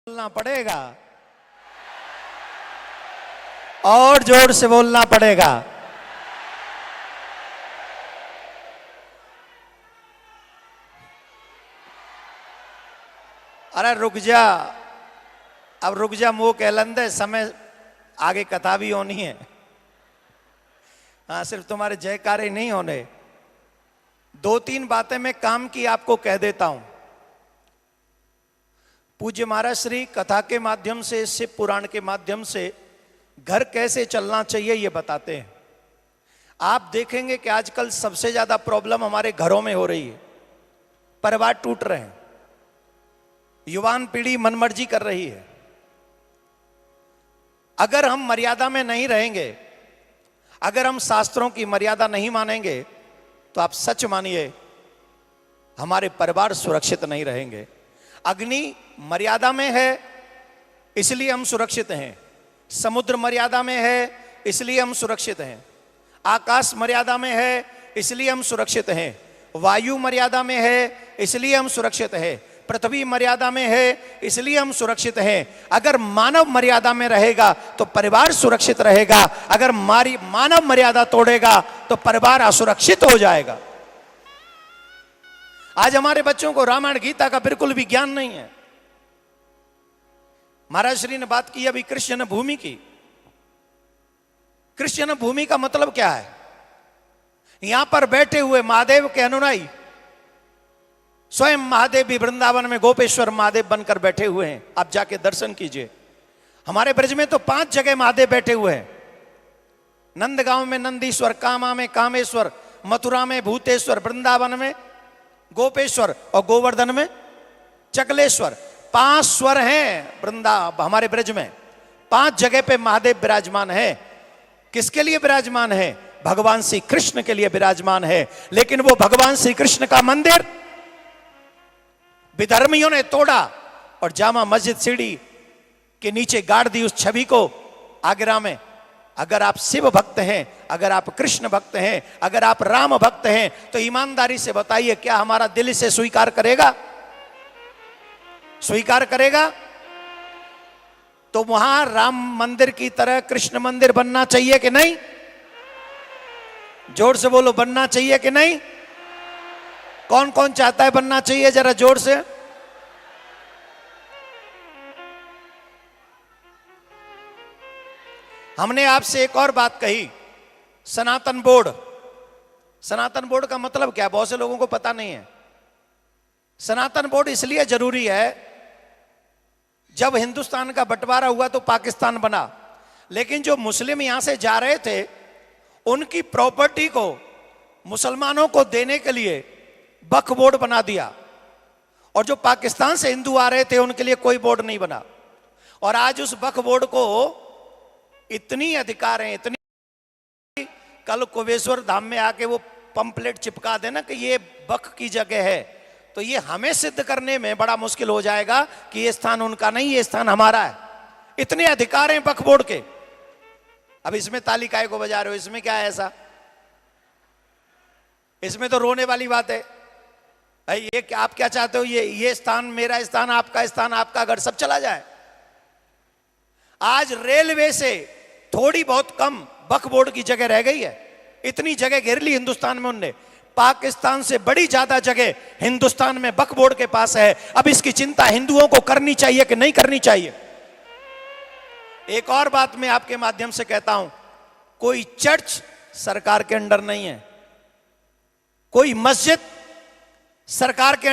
बोलना पड़ेगा और जोर से बोलना पड़ेगा। अरे रुक जा, अब रुक जा, मुंह कहलंदे, समय आगे कथा भी होनी है। हाँ, सिर्फ तुम्हारे जयकारे नहीं होने। दो तीन बातें मैं काम की आपको कह देता हूं। पूज्य महाराज श्री कथा के माध्यम से, शिव पुराण के माध्यम से घर कैसे चलना चाहिए ये बताते हैं। आप देखेंगे कि आजकल सबसे ज्यादा प्रॉब्लम हमारे घरों में हो रही है। परिवार टूट रहे हैं, युवान पीढ़ी मनमर्जी कर रही है। अगर हम मर्यादा में नहीं रहेंगे, अगर हम शास्त्रों की मर्यादा नहीं मानेंगे, तो आप सच मानिए हमारे परिवार सुरक्षित नहीं रहेंगे। अग्नि मर्यादा में है इसलिए हम सुरक्षित हैं, समुद्र मर्यादा में है इसलिए हम सुरक्षित हैं, आकाश मर्यादा में है इसलिए हम सुरक्षित हैं, वायु मर्यादा में है इसलिए हम सुरक्षित हैं, पृथ्वी मर्यादा में है इसलिए हम सुरक्षित हैं। अगर मानव मर्यादा में रहेगा तो परिवार सुरक्षित रहेगा, अगर मानव मर्यादा तोड़ेगा तो परिवार असुरक्षित हो जाएगा। आज हमारे बच्चों को रामायण गीता का बिल्कुल भी ज्ञान नहीं है। महाराज श्री ने बात की अभी कृष्ण भूमि की। कृष्ण भूमि का मतलब क्या है? यहां पर बैठे हुए महादेव के अनुयायी, स्वयं महादेव भी वृंदावन में गोपेश्वर महादेव बनकर बैठे हुए हैं। आप जाके दर्शन कीजिए। हमारे ब्रज में तो 5 जगह महादेव बैठे हुए हैं। नंदगांव में नंदीश्वर, कामा में कामेश्वर, मथुरा में भूतेश्वर, वृंदावन में गोपेश्वर और गोवर्धन में चकलेश्वर। 5 स्वर हैं हमारे ब्रज में। 5 जगह पे महादेव विराजमान है। किसके लिए विराजमान है? भगवान श्री कृष्ण के लिए विराजमान है। लेकिन वो भगवान श्री कृष्ण का मंदिर विधर्मियों ने तोड़ा और जामा मस्जिद सीढ़ी के नीचे गाड़ दी उस छवि को आगरा में। अगर आप शिव भक्त हैं, अगर आप कृष्ण भक्त हैं, अगर आप राम भक्त हैं, तो ईमानदारी से बताइए क्या हमारा दिल इसे स्वीकार करेगा? स्वीकार करेगा? तो वहां राम मंदिर की तरह कृष्ण मंदिर बनना चाहिए कि नहीं? जोर से बोलो, बनना चाहिए कि नहीं? कौन कौन चाहता है बनना चाहिए? जरा जोर से। हमने आपसे एक और बात कही, सनातन बोर्ड। सनातन बोर्ड का मतलब क्या है? बहुत से लोगों को पता नहीं है। सनातन बोर्ड इसलिए जरूरी है, जब हिंदुस्तान का बंटवारा हुआ तो पाकिस्तान बना, लेकिन जो मुस्लिम यहां से जा रहे थे उनकी प्रॉपर्टी को मुसलमानों को देने के लिए वक्फ बोर्ड बना दिया, और जो पाकिस्तान से हिंदू आ रहे थे उनके लिए कोई बोर्ड नहीं बना। और आज उस वक्फ बोर्ड को इतनी अधिकार है, इतनी, कल कुबेश्वर धाम में आके वो पंपलेट चिपका देना कि ये वक्फ की जगह है, तो ये हमें सिद्ध करने में बड़ा मुश्किल हो जाएगा कि ये स्थान उनका नहीं, ये स्थान हमारा है। इतने अधिकार हैं वक्फ बोर्ड के। अब इसमें ताली काय को बजा रहे हो? इसमें क्या है ऐसा? इसमें तो रोने वाली बात है। ये क्या, आप क्या चाहते हो? ये स्थान मेरा, स्थान आपका, स्थान आपका, घर सब चला जाए। आज रेलवे से थोड़ी बहुत कम वक्फ बोर्ड की जगह रह गई है। इतनी जगह घेर ली हिंदुस्तान में उनने। पाकिस्तान से बड़ी ज्यादा जगह हिंदुस्तान में वक्फ बोर्ड के पास है। अब इसकी चिंता हिंदुओं को करनी चाहिए कि नहीं करनी चाहिए? एक और बात मैं आपके माध्यम से कहता हूं, कोई चर्च सरकार के अंडर नहीं है, कोई मस्जिद सरकार के अंडर